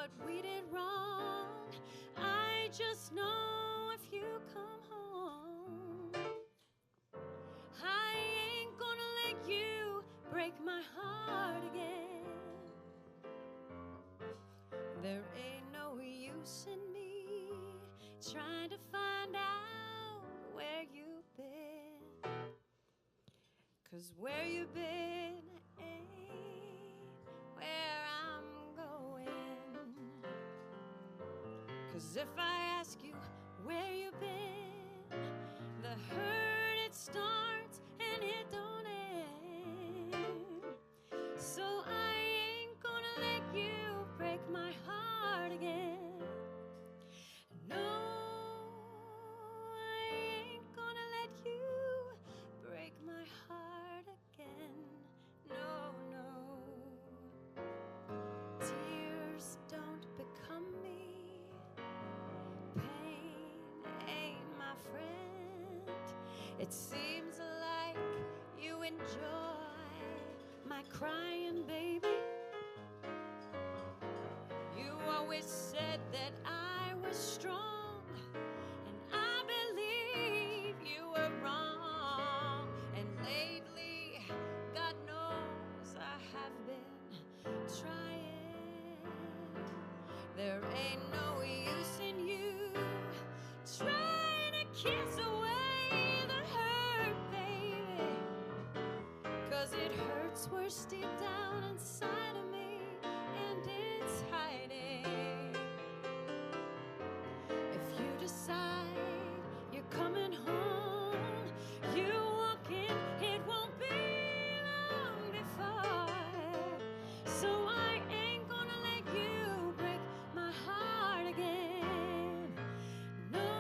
what we did wrong. I just know if you come home, I ain't gonna let you break my heart again. There ain't no use in me trying to find out where you've been, 'cause where you've been ain't where I'm going. 'Cause if I ask you where you've been, the hurt it starts and it don't end. So I ain't gonna let you break my heart again. No, I ain't gonna let you break my heart again. No, no. Tears don't become me. Pain ain't my friend. It seems like you enjoy my crying, baby. You always said that I was strong, and I believe you were wrong. And lately, God knows I have been trying. There ain't no use in you trying to kiss away the hurt, baby, 'cause it hurts worse deep down inside of me, and it's hiding. If you decide you're coming home, you walk in, it won't be long before. So I ain't gonna let you break my heart again. No,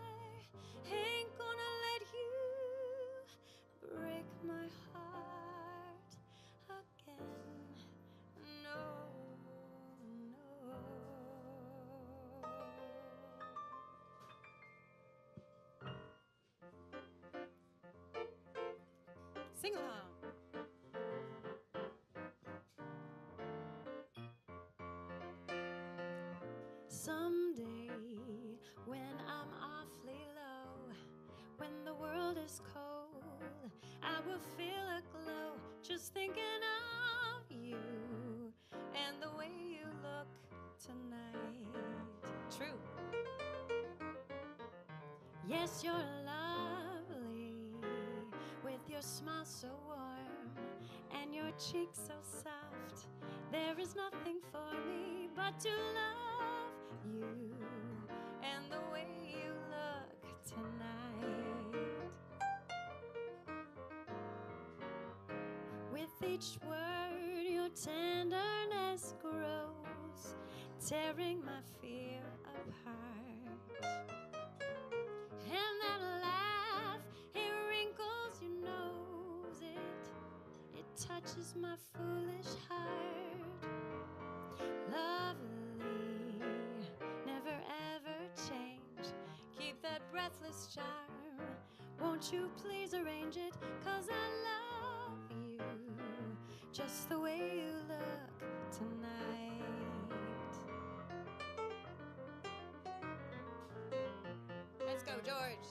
I ain't gonna let you break my heart again. No, no. Sing along. Someday, when I'm awfully low, when the world is cold, I will feel a glow just thinking of you and the way you look tonight. True. Yes, you're lovely, with your smile so warm and your cheeks so soft. There is nothing for me but to love you and the way you look tonight. With each word your tenderness grows, tearing my fear apart. And that laugh, it wrinkles your nose, it touches my foolish heart. Lovely, never ever change, keep that breathless charm. Won't you please arrange it, 'cause I love you just the way you look tonight. Let's go, George.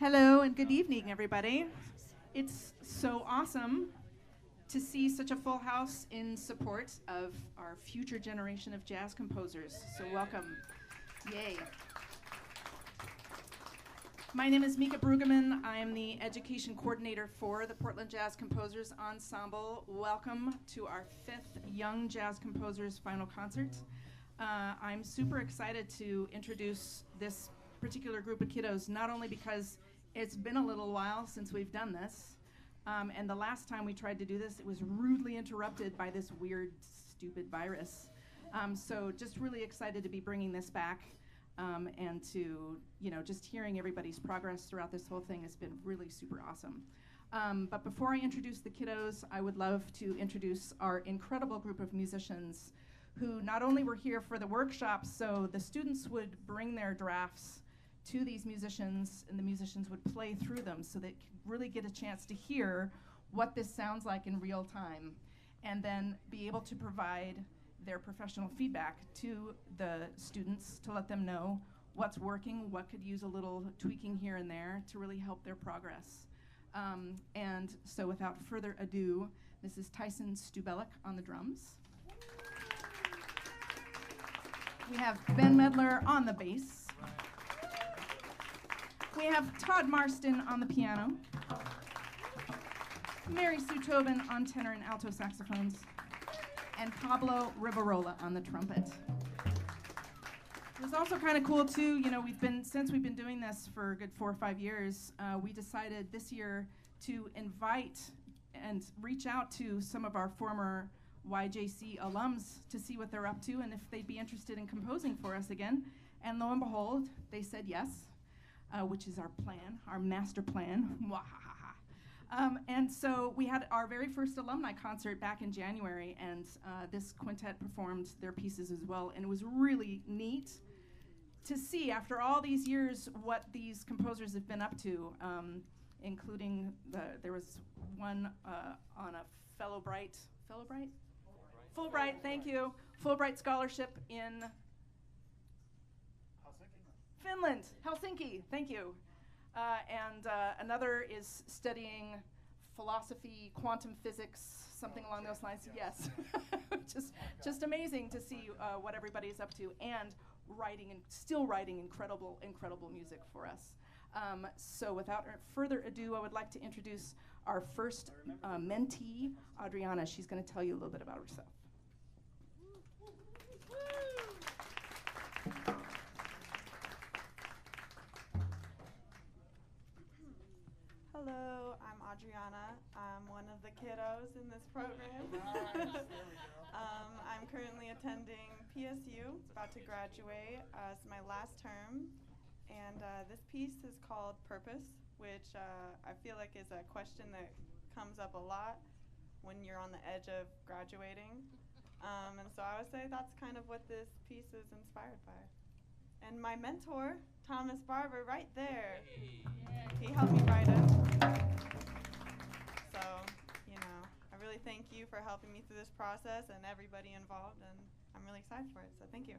Hello and good evening, everybody. It's so awesome to see such a full house in support of our future generation of jazz composers. So welcome. Yay. My name is Mika Brueggemann. I am the education coordinator for the Portland Jazz Composers Ensemble. Welcome to our 5th Young Jazz Composers final concert. I'm super excited to introduce this particular group of kiddos, not only because it's been a little while since we've done this, and the last time we tried to do this, it was rudely interrupted by this weird, stupid virus. So just really excited to be bringing this back, and to, just hearing everybody's progress throughout this whole thing has been really super awesome. But before I introduce the kiddos, I would love to introduce our incredible group of musicians who not only were here for the workshops, so the students would bring their drafts to these musicians, and the musicians would play through them so they could really get a chance to hear what this sounds like in real time, and then be able to provide their professional feedback to the students to let them know what's working, what could use a little tweaking here and there to really help their progress. And so without further ado, this is Tyson Stubelek on the drums. We have Ben Medler on the bass. We have Todd Marston on the piano, Mary-Sue Tobin on tenor and alto saxophones, and Pablo Rivarola on the trumpet. It was also kind of cool too, since we've been doing this for a good 4 or 5 years, we decided this year to invite and reach out to some of our former YJC alums to see what they're up to and if they'd be interested in composing for us again. And lo and behold, they said yes. Which is our plan, our master plan. And so we had our very first alumni concert back in January, and this quintet performed their pieces as well. And it was really neat to see, after all these years, what these composers have been up to, including there was one on a Fulbright, thank you, Fulbright scholarship in Finland, Helsinki, thank you. And another is studying philosophy, quantum physics, something along those lines. Yes, just amazing to see what everybody's up to, and still writing incredible music for us. So without further ado, I would like to introduce our first mentee, Adriana. She's going to tell you a little bit about herself. Hello, I'm Adriana. I'm one of the kiddos in this program. Nice. There we go. I'm currently attending PSU, about to graduate. It's my last term, and this piece is called Purpose, which I feel like is a question that comes up a lot when you're on the edge of graduating. And so I would say that's kind of what this piece is inspired by. And my mentor, Thomas Barber, right there. He helped me write it. So, I really thank you for helping me through this process and everybody involved, and I'm really excited for it, so thank you.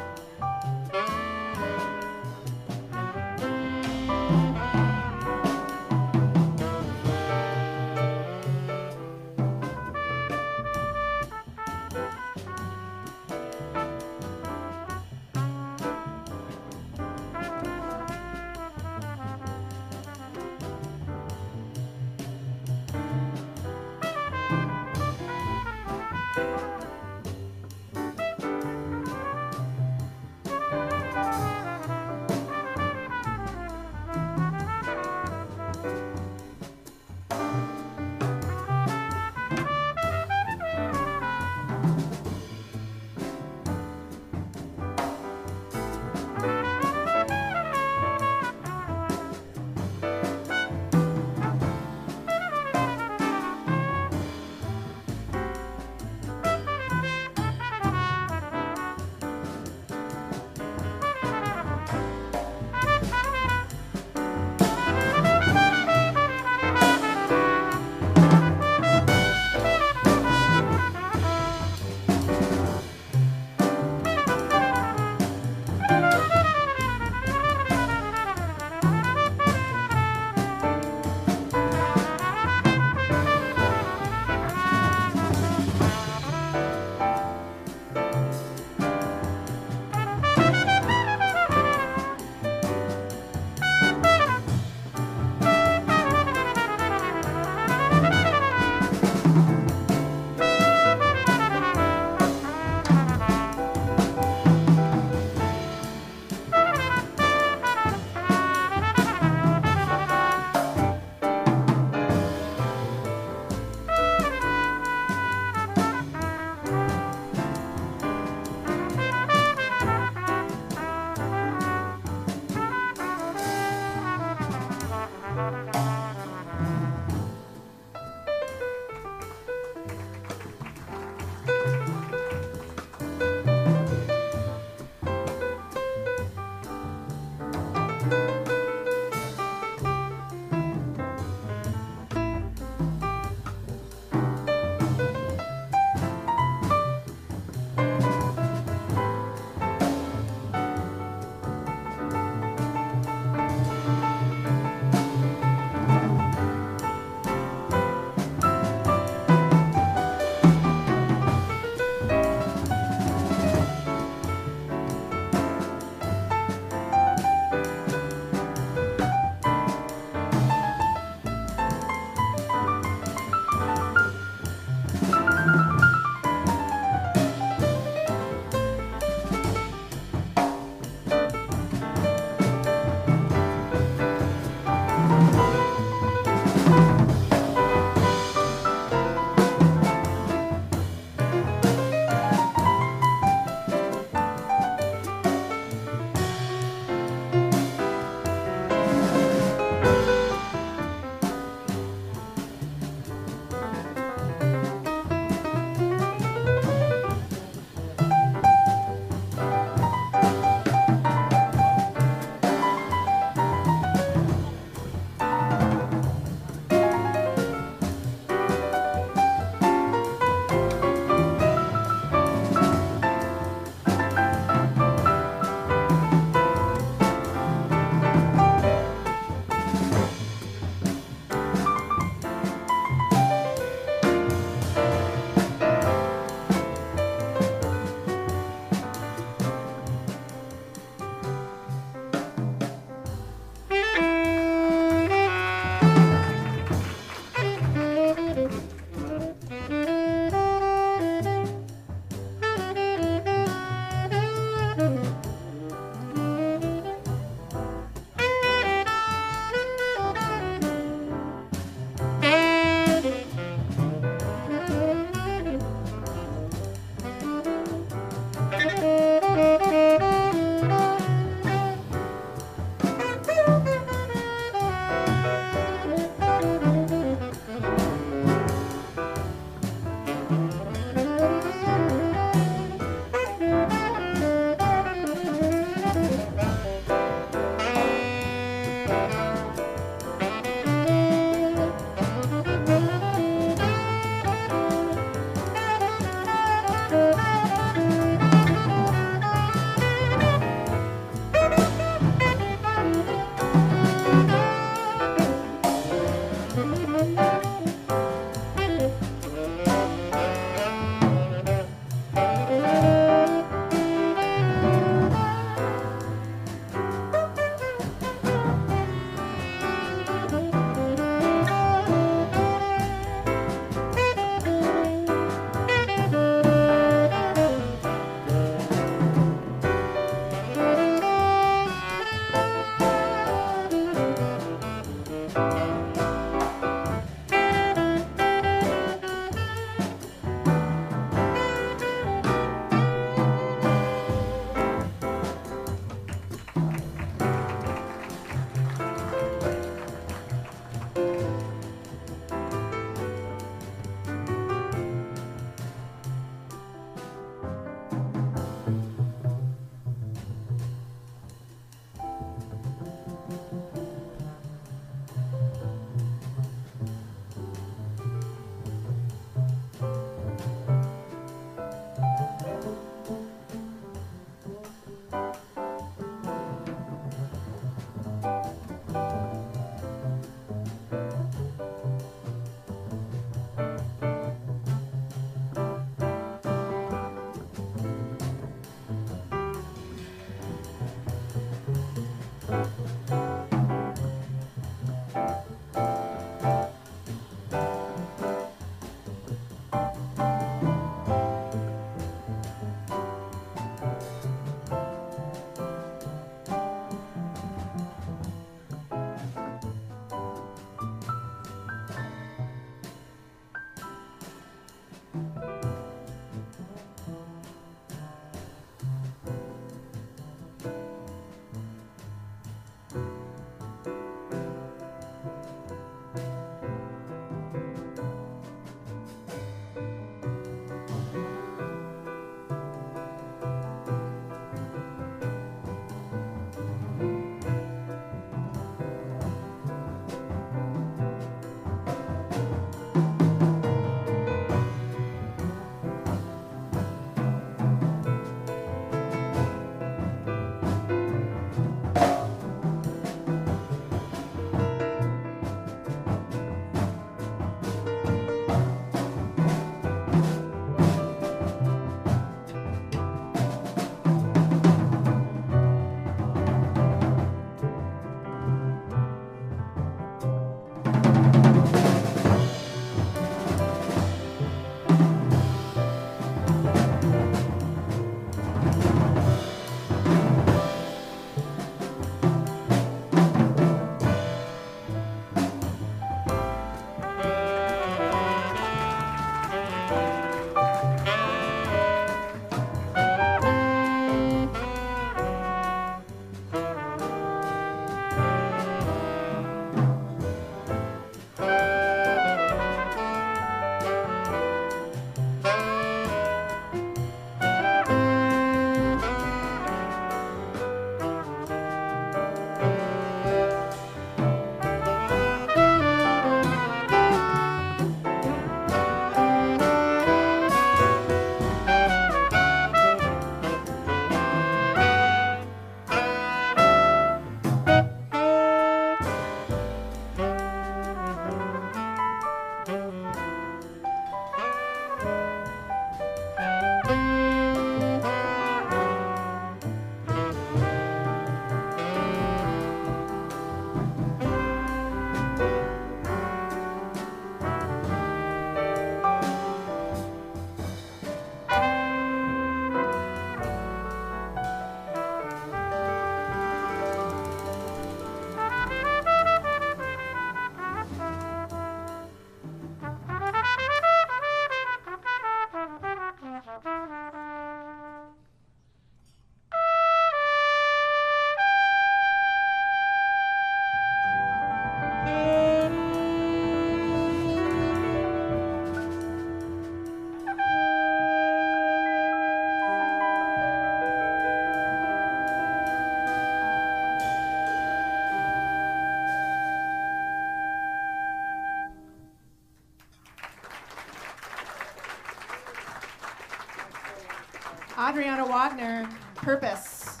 Adriana Wagner, Purpose.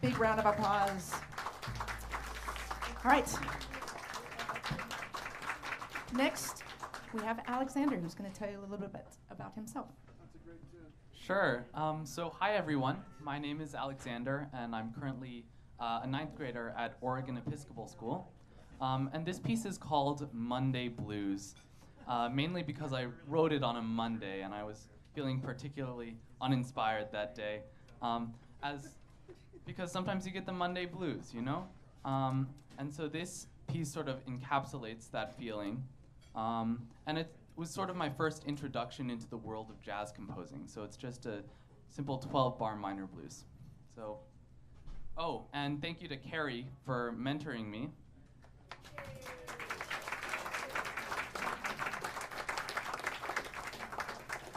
Big round of applause. All right. Next, we have Alexander, who's going to tell you a little bit about himself. Sure. So hi, everyone. My name is Alexander, and I'm currently a ninth grader at Oregon Episcopal School. And this piece is called Monday Blues, mainly because I wrote it on a Monday, and I was feeling particularly uninspired that day, because sometimes you get the Monday blues, you know? And so this piece sort of encapsulates that feeling. And it was sort of my first introduction into the world of jazz composing. So it's just a simple 12-bar minor blues. So, oh, and thank you to Carrie for mentoring me.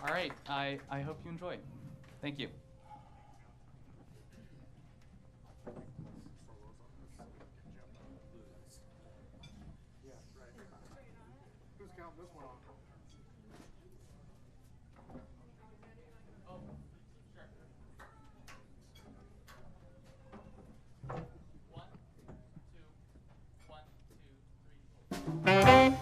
All right, I hope you enjoy. Thank you. Who's counting this one off? Oh, sure. 1, 2, 1, 2, 3, 4.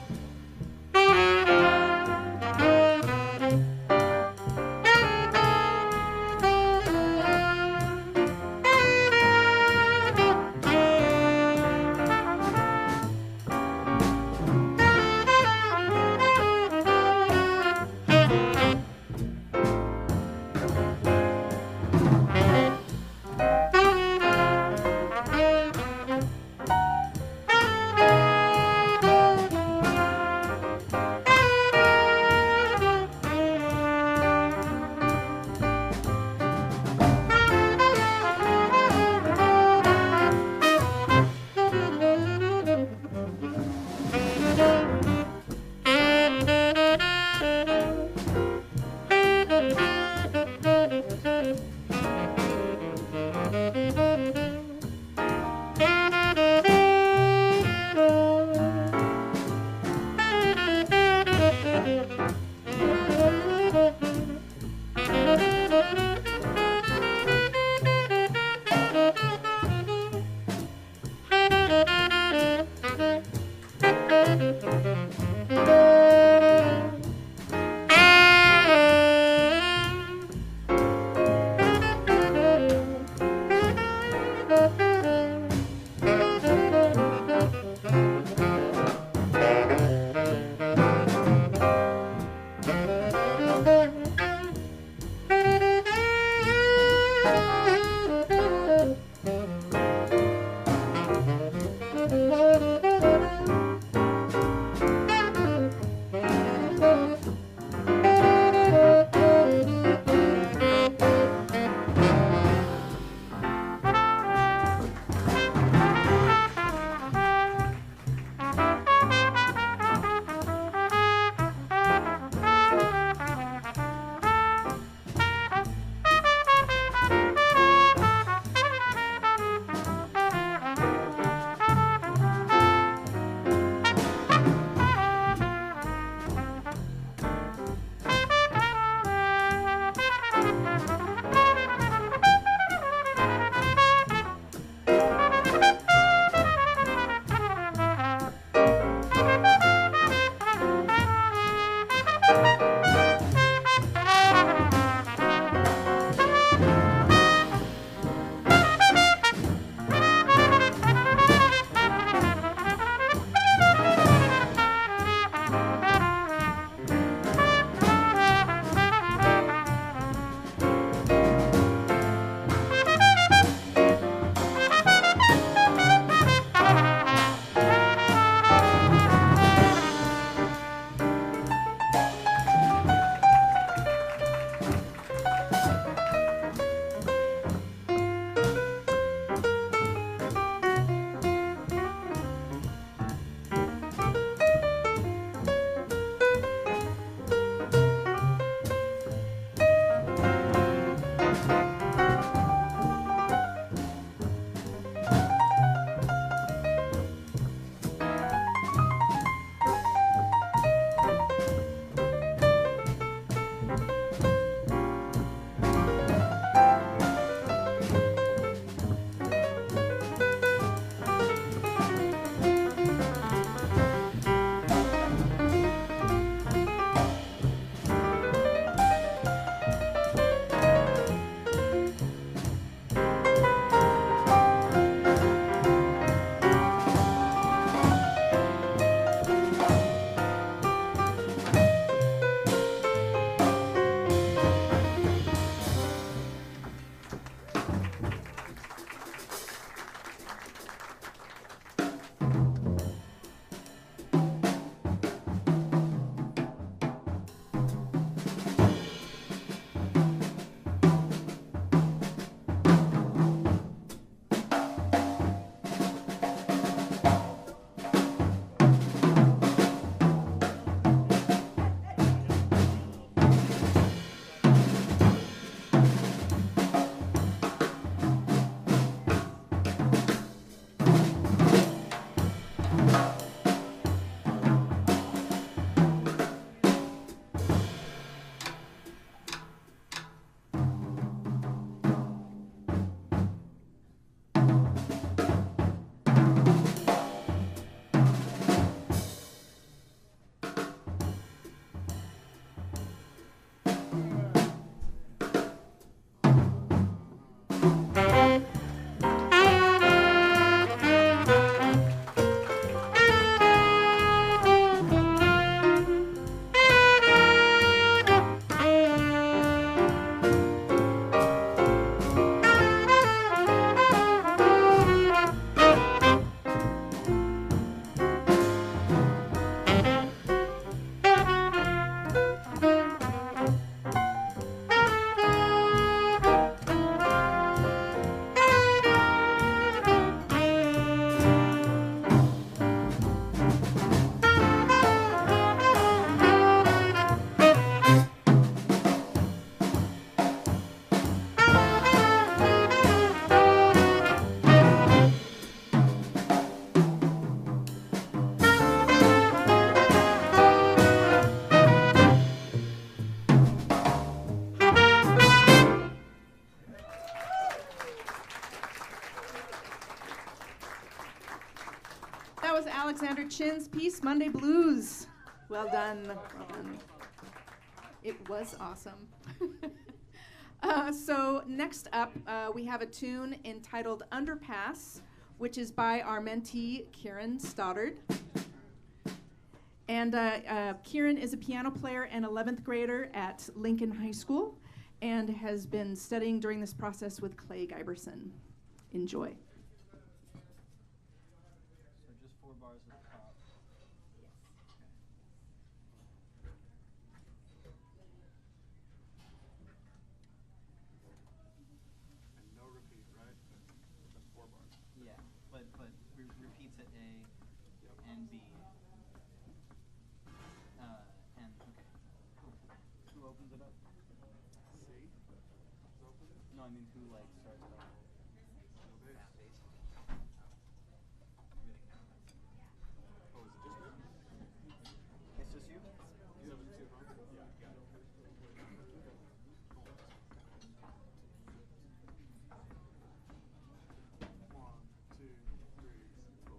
Patrick Chin's piece, Monday Blues. Well done. Well done. It was awesome. So next up, we have a tune entitled Underpass, which is by our mentee, Kieran Stoddard. And Kieran is a piano player and 11th grader at Lincoln High School and has been studying during this process with Clay Giberson. Enjoy. So just 4 bars at the top. And no repeat, right? Just 4 bars. Yeah, but repeats at A and B. And okay. Who opens it up? C? Open it? No, I mean who like starts it off? No bass. Oh, is it just me? It's just you? You have it too, huh? Yeah, got it. One, two, three, four.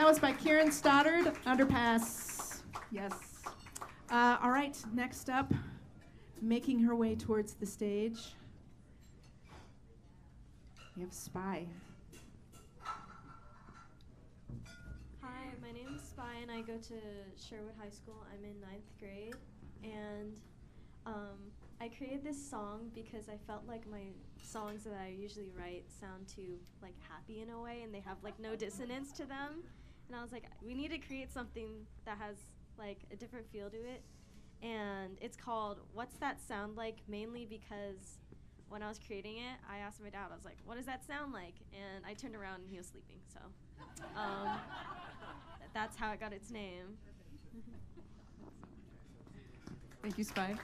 That was by Kieran Stoddard, Underpass. Yes. All right, next up, making her way towards the stage, we have Spy. Hi, my name is Spy and I go to Sherwood High School. I'm in 9th grade, and I created this song because I felt like my songs that I usually write sound too like happy in a way, and they have like no dissonance to them. And I was like, we need to create something that has like a different feel to it. And it's called What's That Sound Like? Mainly because when I was creating it, I asked my dad, I was like, what does that sound like? And I turned around and he was sleeping, so that's how it got its name. Thank you, Spy.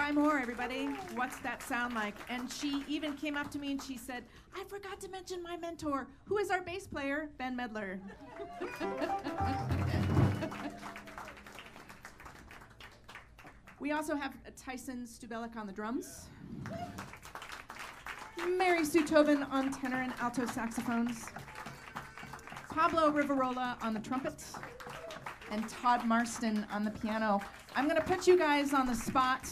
Spi Moore, everybody. What's that sound like? And she even came up to me and she said, I forgot to mention my mentor, who is our bass player, Ben Medler. We also have Tyson Stubelek on the drums, Mary-Sue Tobin on tenor and alto saxophones, Pablo Rivarola on the trumpet, and Todd Marston on the piano. I'm going to put you guys on the spot.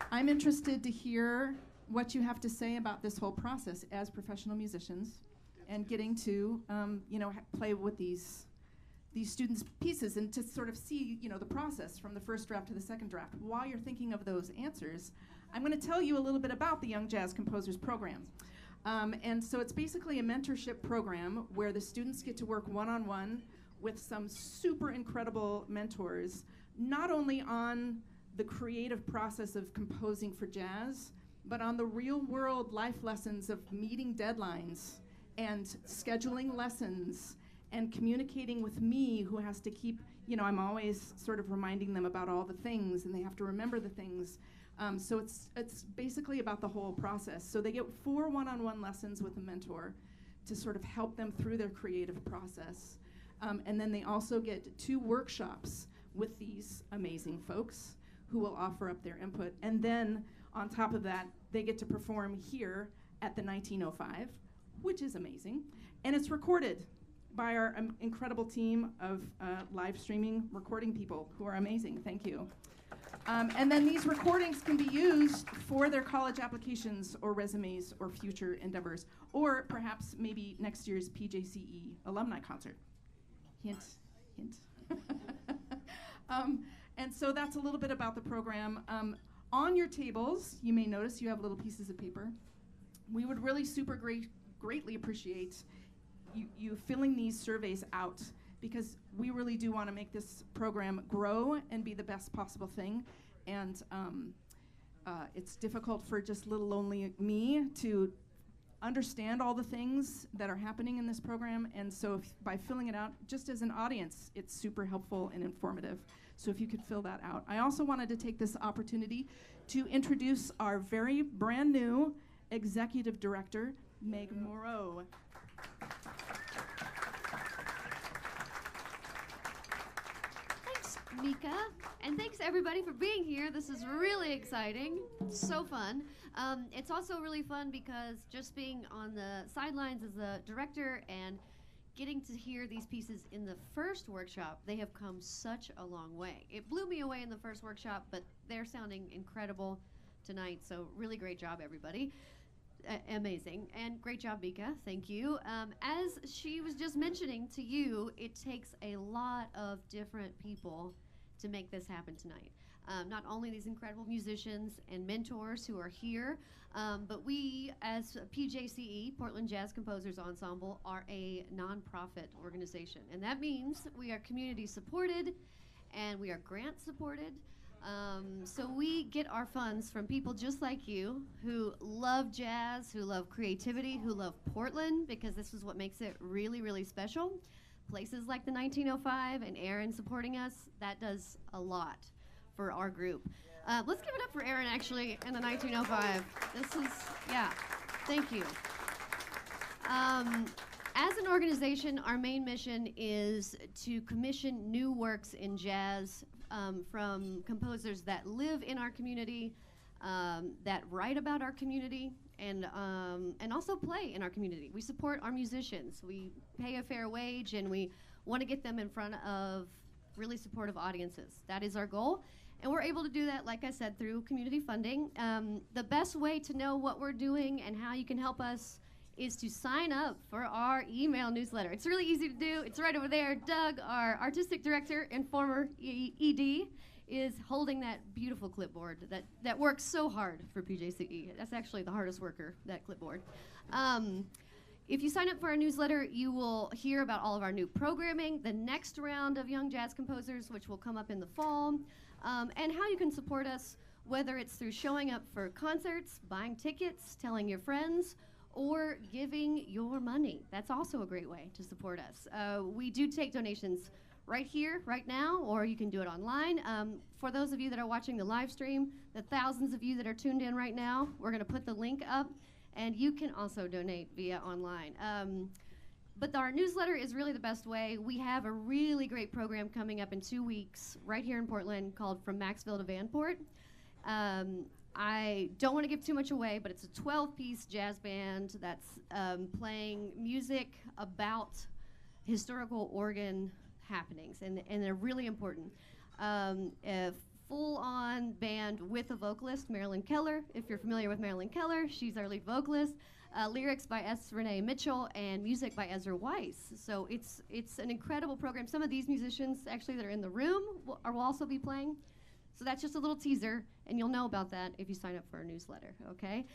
I'm interested to hear what you have to say about this whole process as professional musicians and getting to, play with these students' pieces and to sort of see, the process from the first draft to the second draft. While you're thinking of those answers, I'm going to tell you a little bit about the Young Jazz Composers Program. And so it's basically a mentorship program where the students get to work one-on-one with some super incredible mentors, not only on the creative process of composing for jazz, but on the real-world life lessons of meeting deadlines and scheduling lessons and communicating with me, who has to keep, I'm always sort of reminding them about all the things, and they have to remember the things. So it's basically about the whole process. So they get 4 one-on-one lessons with a mentor to sort of help them through their creative process. And then they also get 2 workshops with these amazing folks who will offer up their input. And then on top of that, they get to perform here at the 1905, which is amazing. And it's recorded by our incredible team of live streaming recording people who are amazing. Thank you. And then these recordings can be used for their college applications or resumes or future endeavors, or perhaps maybe next year's PJCE alumni concert. Hint, hint. And so that's a little bit about the program. On your tables, you may notice you have little pieces of paper. We would really greatly appreciate you filling these surveys out, because we really do want to make this program grow and be the best possible thing. And it's difficult for just little lonely me to understand all the things that are happening in this program. And so by filling it out, just as an audience, it's super helpful and informative. So if you could fill that out. I also wanted to take this opportunity to introduce our very brand new executive director, Meg Moreau. Thanks, Mika, and thanks everybody for being here. This is really exciting, so fun. It's also really fun because just being on the sidelines as a director and getting to hear these pieces in the first workshop, they have come such a long way. It blew me away in the first workshop, but they're sounding incredible tonight, so really great job, everybody. Amazing. And great job, Mika. Thank you. As she was just mentioning to you, it takes a lot of different people to make this happen tonight. Not only these incredible musicians and mentors who are here, but we, as PJCE, Portland Jazz Composers Ensemble, are a nonprofit organization. And that means we are community supported and we are grant supported. So we get our funds from people just like you who love jazz, who love creativity, who love Portland, because this is what makes it really, really special. Places like the 1905 and Aaron supporting us, that does a lot for our group. Let's give it up for Aaron, actually, and the 1905. This is, yeah, thank you. As an organization, our main mission is to commission new works in jazz from composers that live in our community, that write about our community, and also play in our community. We support our musicians. We pay a fair wage, and we want to get them in front of really supportive audiences. That is our goal, and we're able to do that, like I said, through community funding. The best way to know what we're doing and how you can help us is to sign up for our email newsletter. It's really easy to do. It's right over there. Doug, our artistic director and former ED, is holding that beautiful clipboard that works so hard for PJCE. That's actually the hardest worker, that clipboard. If you sign up for our newsletter, you will hear about all of our new programming, the next round of Young Jazz Composers, which will come up in the fall, and how you can support us, whether it's through showing up for concerts, buying tickets, telling your friends, or giving your money. That's also a great way to support us. We do take donations right here, right now, or you can do it online. For those of you that are watching the live stream, the thousands of you that are tuned in right now, we're going to put the link up, and you can also donate via online. But our newsletter is really the best way. We have a really great program coming up in 2 weeks right here in Portland called From Maxville to Vanport. I don't want to give too much away, but it's a 12-piece jazz band that's playing music about historical organ happenings, and they're really important. A full-on band with a vocalist, Marilyn Keller. If you're familiar with Marilyn Keller, she's our lead vocalist. Lyrics by S. Renee Mitchell and music by Ezra Weiss. So it's an incredible program. Some of these musicians actually that are in the room will also be playing. So that's just a little teaser, and you'll know about that if you sign up for our newsletter, okay?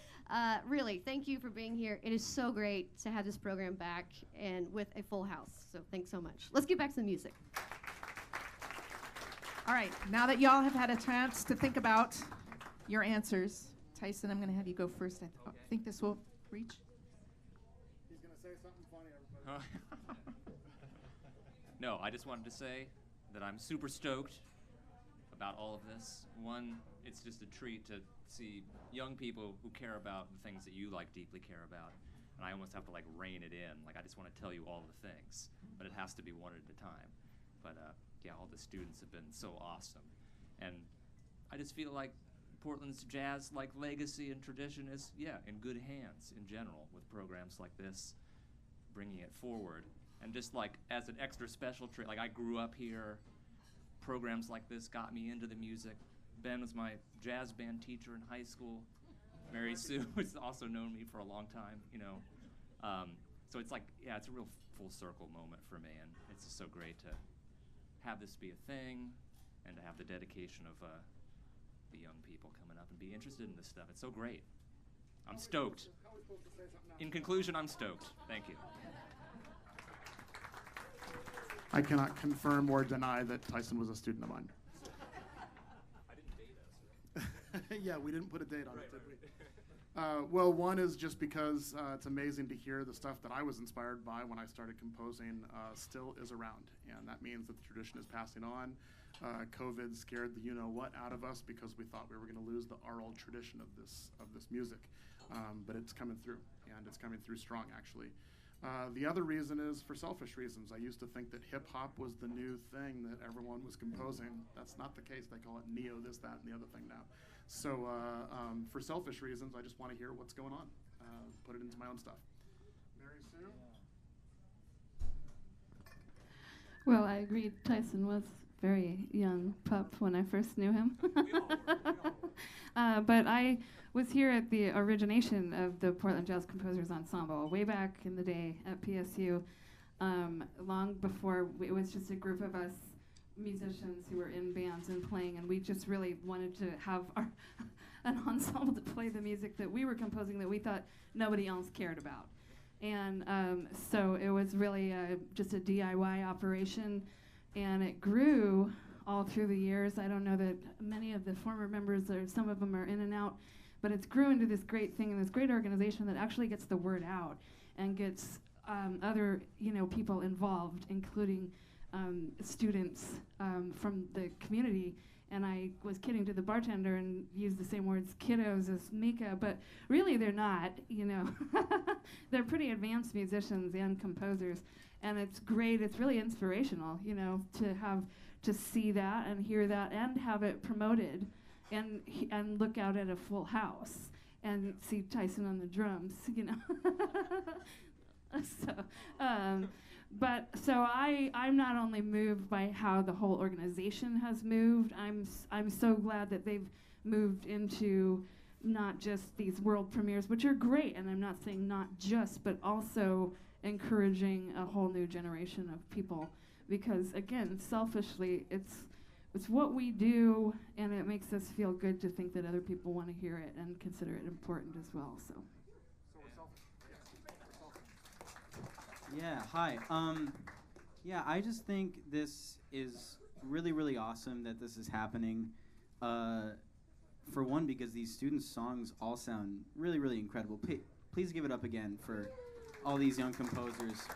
Really, thank you for being here. It is so great to have this program back and with a full house. So thanks so much. Let's get back to the music. All right, now that y'all have had a chance to think about your answers, Tyson, I'm going to have you go first. I think this will reach. He's going to say something funny, everybody. No, I just wanted to say that I'm super stoked about all of this. One, it's just a treat to see young people who care about the things that you deeply care about. And I almost have to rein it in. I just want to tell you all the things, but it has to be one at a time. But yeah, all the students have been so awesome. And I just feel like Portland's jazz legacy and tradition is, in good hands in general with programs like this, bringing it forward. And just as an extra special treat, I grew up here, programs like this got me into the music. Ben was my jazz band teacher in high school. Mary-Sue has also known me for a long time, so it's it's a real full circle moment for me, and it's just so great to have this be a thing and to have the dedication of the young people coming up and be interested in this stuff. It's so great. I'm stoked. In conclusion, I'm stoked. Thank you. I cannot confirm or deny that Tyson was a student of mine. I didn't date us. Yeah, we didn't put a date on it, did we? Well, one is just because it's amazing to hear the stuff that I was inspired by when I started composing still is around, and that means that the tradition is passing on. COVID scared the you-know-what out of us because we thought we were going to lose our old tradition of this music, but it's coming through, and it's coming through strong, actually. The other reason is for selfish reasons. I used to think that hip-hop was the new thing that everyone was composing. That's not the case. They call it neo this, that, and the other thing now. So for selfish reasons, I just want to hear what's going on, put it into my own stuff. Mary-Sue? Well, I agree. Tyson was very young pup when I first knew him. But I was here at the origination of the Portland Jazz Composers Ensemble way back in the day at PSU, long before it was just a group of us musicians who were in bands and playing, and we just really wanted to have an ensemble to play the music that we were composing that we thought nobody else cared about. And so it was really just a DIY operation, and it grew all through the years. I don't know that many of the former members, or some of them are in and out, but it's grew into this great thing and this great organization that actually gets the word out and gets other people involved, including students from the community. And I was kidding to the bartender and used the same words, kiddos, as Mika, but really they're not, They're pretty advanced musicians and composers, and it's great. It's really inspirational, to see that and hear that and have it promoted and look out at a full house and see Tyson on the drums, So I'm not only moved by how the whole organization has moved. I'm so glad that they've moved into not just these world premieres, which are great, and I'm not saying not just, but also encouraging a whole new generation of people. Because again, selfishly, it's what we do, and it makes us feel good to think that other people want to hear it and consider it important as well. So we're selfish. Yeah, hi. I just think this is really, really awesome that this is happening. For one, because these students' songs all sound really, really incredible. Please give it up again for all these young composers.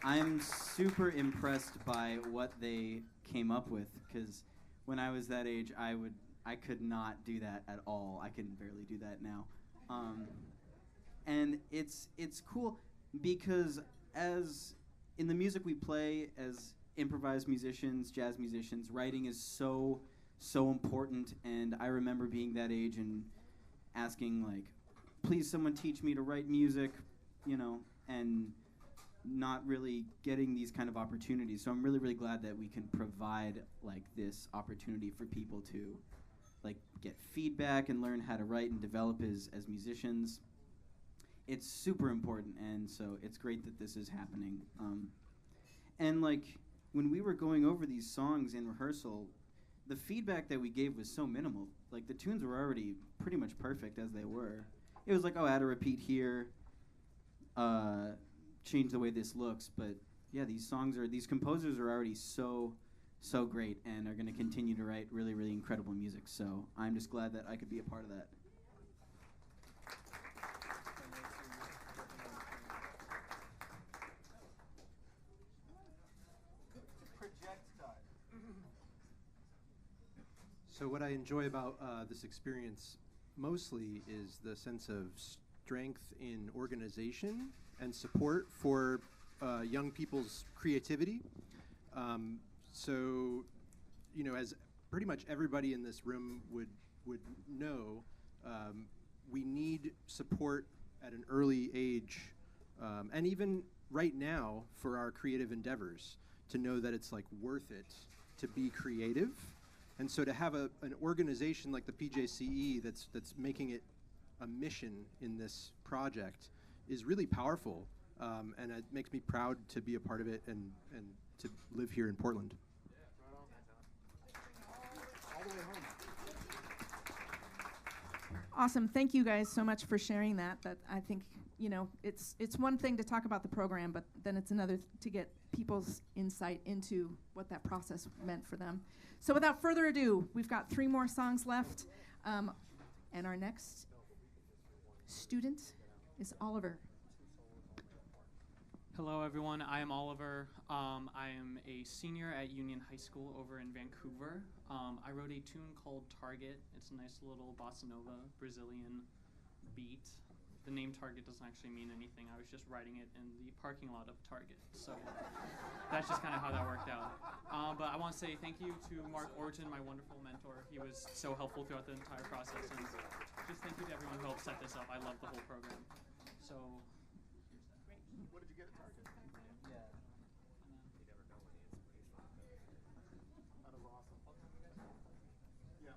I'm super impressed by what they came up with, because when I was that age, I could not do that at all. I can barely do that now. And it's cool because as in the music we play as improvised musicians, jazz musicians, writing is so important. And I remember being that age and asking, like, please someone teach me to write music, and not really getting these kind of opportunities. So I'm really, really glad that we can provide like this opportunity for people to like get feedback and learn how to write and develop as musicians. It's super important, and so it's great that this is happening. And like when we were going over these songs in rehearsal, the feedback that we gave was so minimal. Like the tunes were already pretty much perfect as they were. It was like, oh, add a repeat here, change the way this looks. But yeah, these composers are already so great and are going to continue to write really, really incredible music. So I'm just glad that I could be a part of that. So what I enjoy about this experience mostly is the sense of strength in organization and support for young people's creativity. So, as pretty much everybody in this room would know, we need support at an early age, and even right now for our creative endeavors, to know that it's like worth it to be creative. And so to have an organization like the PJCE that's making it a mission in this project is really powerful, and it makes me proud to be a part of it and to live here in Portland. Awesome. Thank you guys so much for sharing that. That I think, it's one thing to talk about the program, but then it's another to get people's insight into what that process meant for them. So without further ado, we've got 3 more songs left. And our next student is Oliver. Hello, everyone. I am Oliver. I am a senior at Union High School over in Vancouver. I wrote a tune called Target. It's a nice little bossa nova Brazilian beat. The name Target doesn't actually mean anything. I was just writing it in the parking lot of Target. So that's just kind of how that worked out. But I want to say thank you to Mark Orton, my wonderful mentor. He was so helpful throughout the entire process. And just thank you to everyone who helped set this up. I love the whole program. So. What did you get at Target? Yeah. That is awesome. Yeah.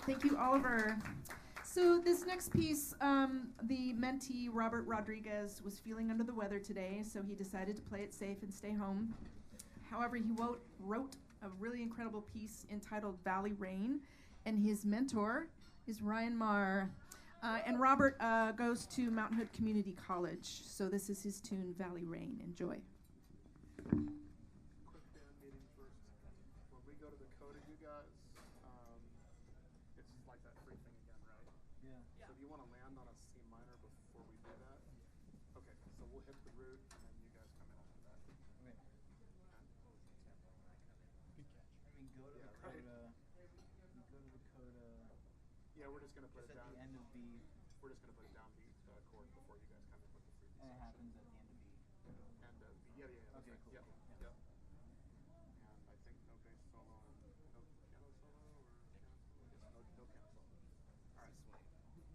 Thank you, Oliver. So this next piece, the mentee, Robert Rodriguez, was feeling under the weather today, so he decided to play it safe and stay home. However, he wrote a really incredible piece entitled Valley Rain, and his mentor is Ryan Marr. And Robert goes to Mountain Hood Community College, so this is his tune, Valley Rain. Enjoy. Quick band meeting first. When we go to the coda, you guys, it's like that free thing again, right? Yeah. So do you want to land on a C minor before we do that? Okay, so we'll hit the root, and then you guys come in after that. Okay. Good catch. I mean, go to the coda. Go to the coda. Yeah, we're just going to put it down. At the end of B. We're just going to put it down B chord before you guys come in with the free. And it happens at the end of B. And yeah. Okay, right. cool. Yeah. And I think no bass solo and no piano solo or piano solo? Yes, no piano solo. All right, sweet.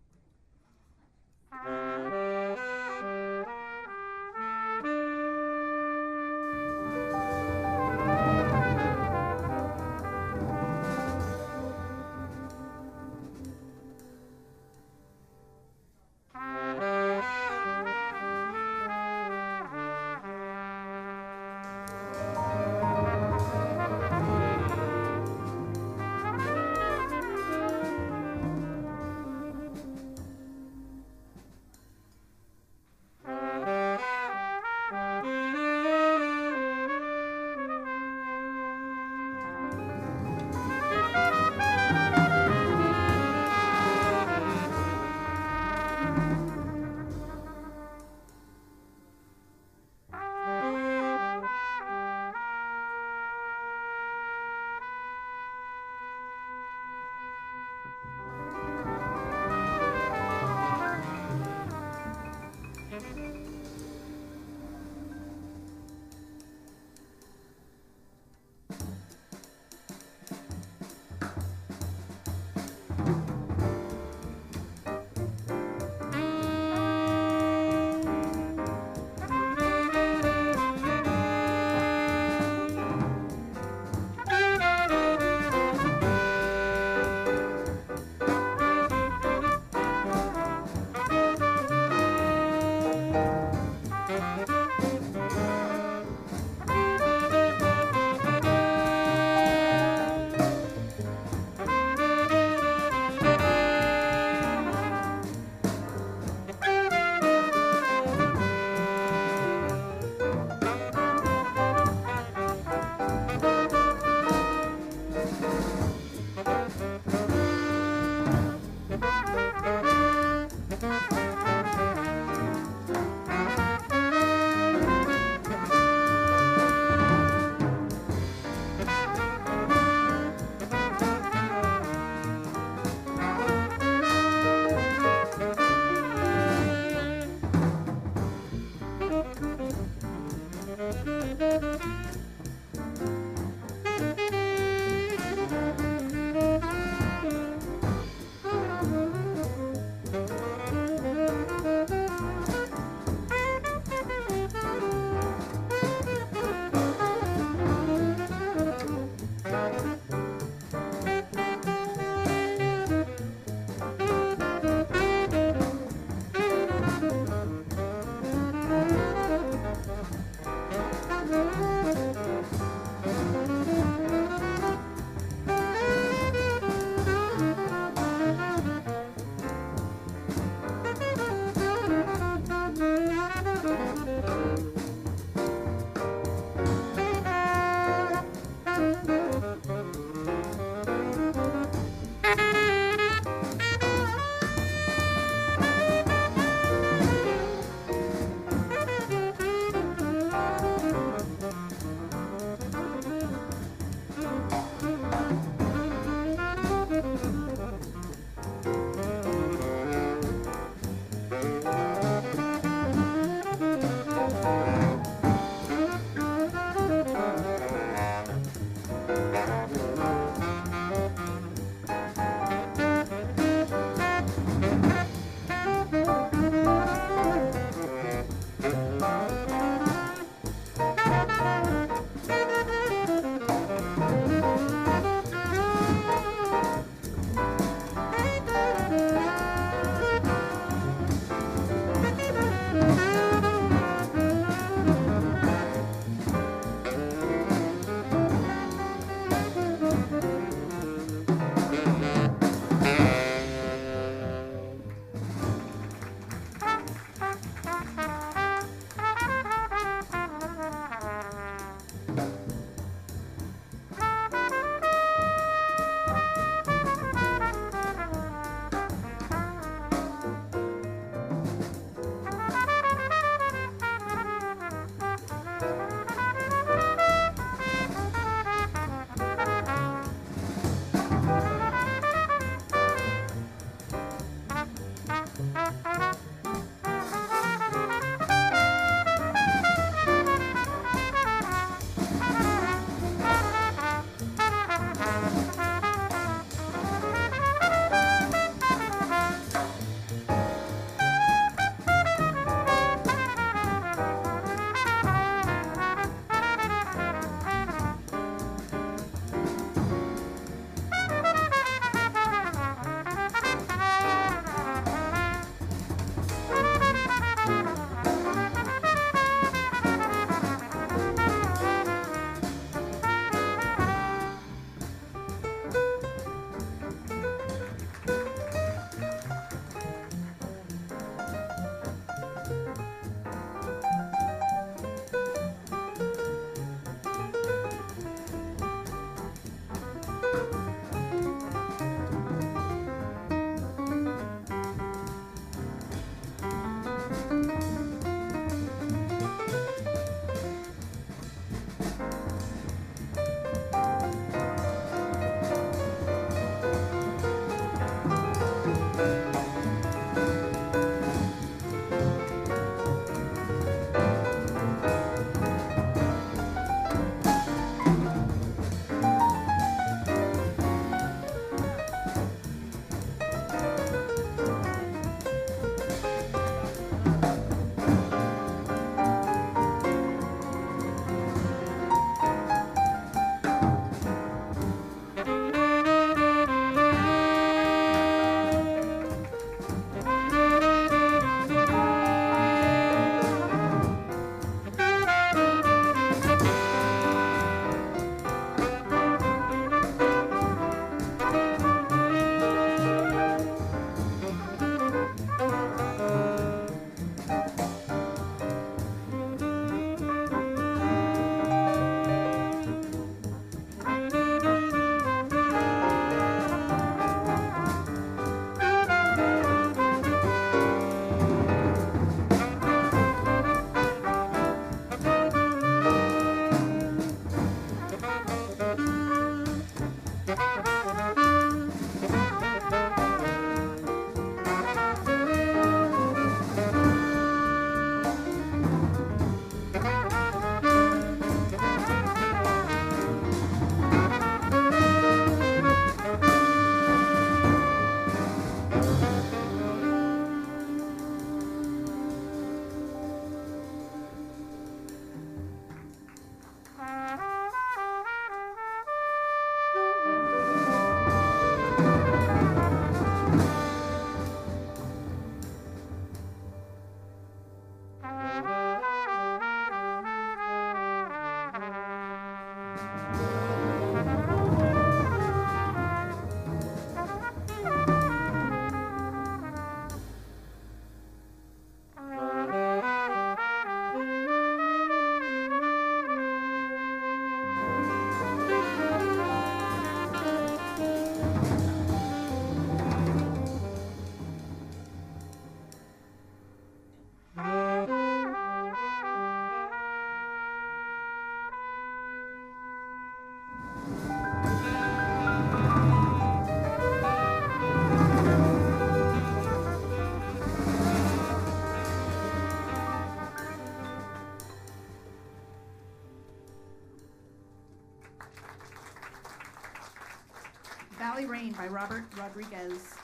Valley Rain by Robert Rodriguez.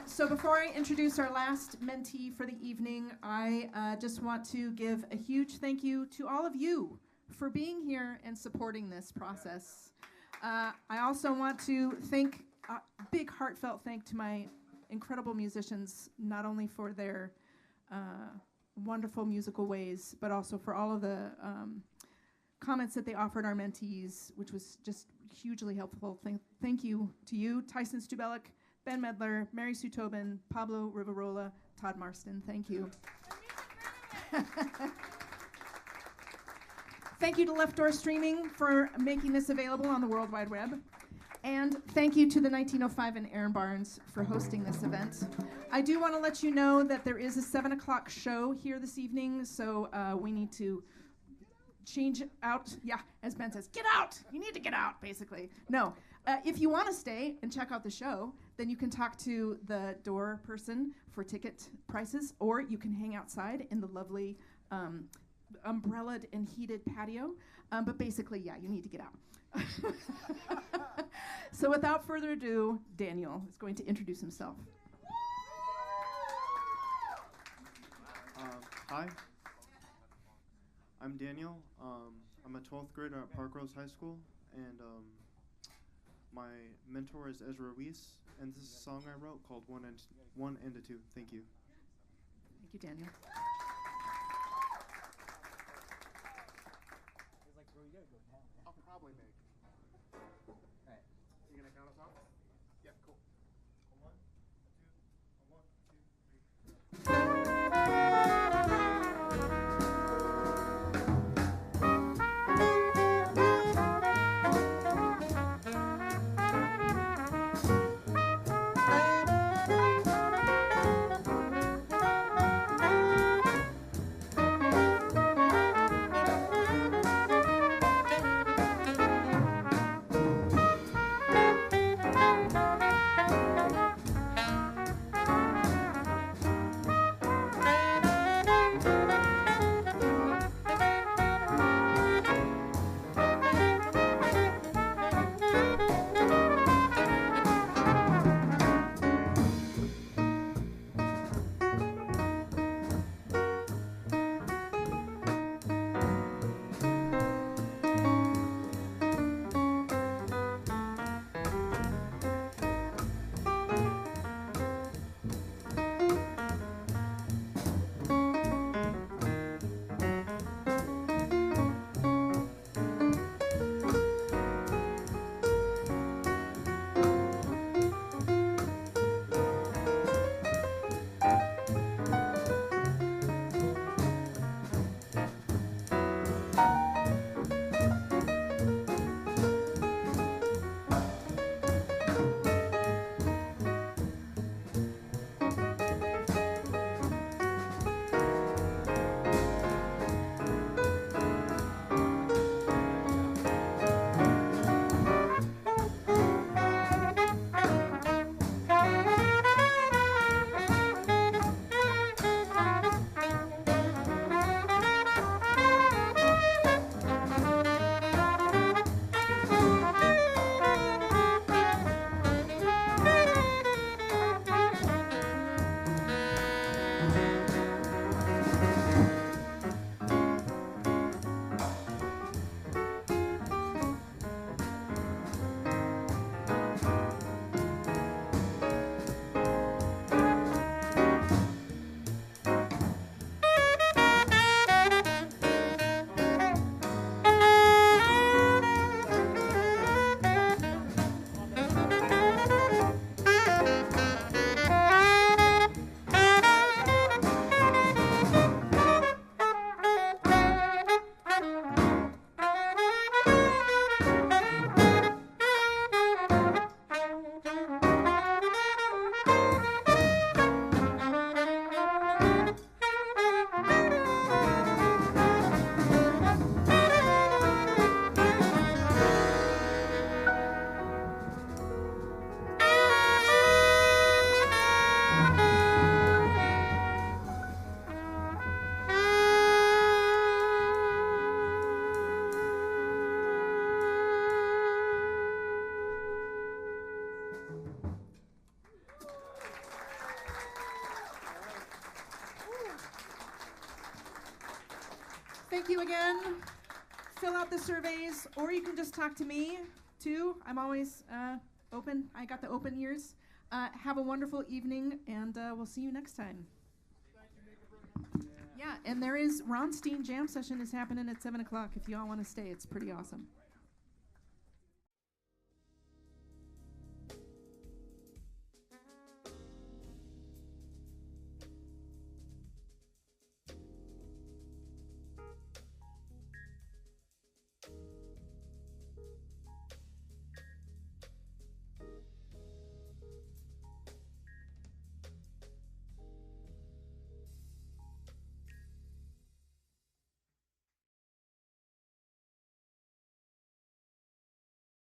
So before I introduce our last mentee for the evening, I just want to give a huge thank you to all of you for being here and supporting this process. I also want to thank a big heartfelt thank to my incredible musicians, not only for their wonderful musical ways, but also for all of the comments that they offered our mentees, which was just hugely helpful. Thank you to you, Tyson Stubelek, Ben Medler, Mary-Sue Tobin, Pablo Rivarola, Todd Marston. Thank you. Thank you to Left Door Streaming for making this available on the World Wide Web. And thank you to the 1905 and Aaron Barnes for hosting this event. I do want to let you know that there is a 7 o'clock show here this evening, so we need to change out. Yeah, as Ben says, get out! You need to get out, basically. No, if you want to stay and check out the show, then you can talk to the door person for ticket prices, or you can hang outside in the lovely umbrellaed and heated patio. But basically, yeah, you need to get out. So without further ado, Daniel is going to introduce himself. Hi, I'm Daniel. I'm a 12th grader at Park Rose High School, and my mentor is Ezra Ruiz, and this is a song I wrote called One and a Two. Thank you. Thank you, Daniel. I'll probably make. All right. You gonna count us off? Yeah, cool. Thank you again. Fill out the surveys, or you can just talk to me, too. I'm always open. I got the open ears. Have a wonderful evening, and we'll see you next time. Yeah, and there is Ronstein Jam Session is happening at 7 o'clock if you all want to stay. It's pretty awesome.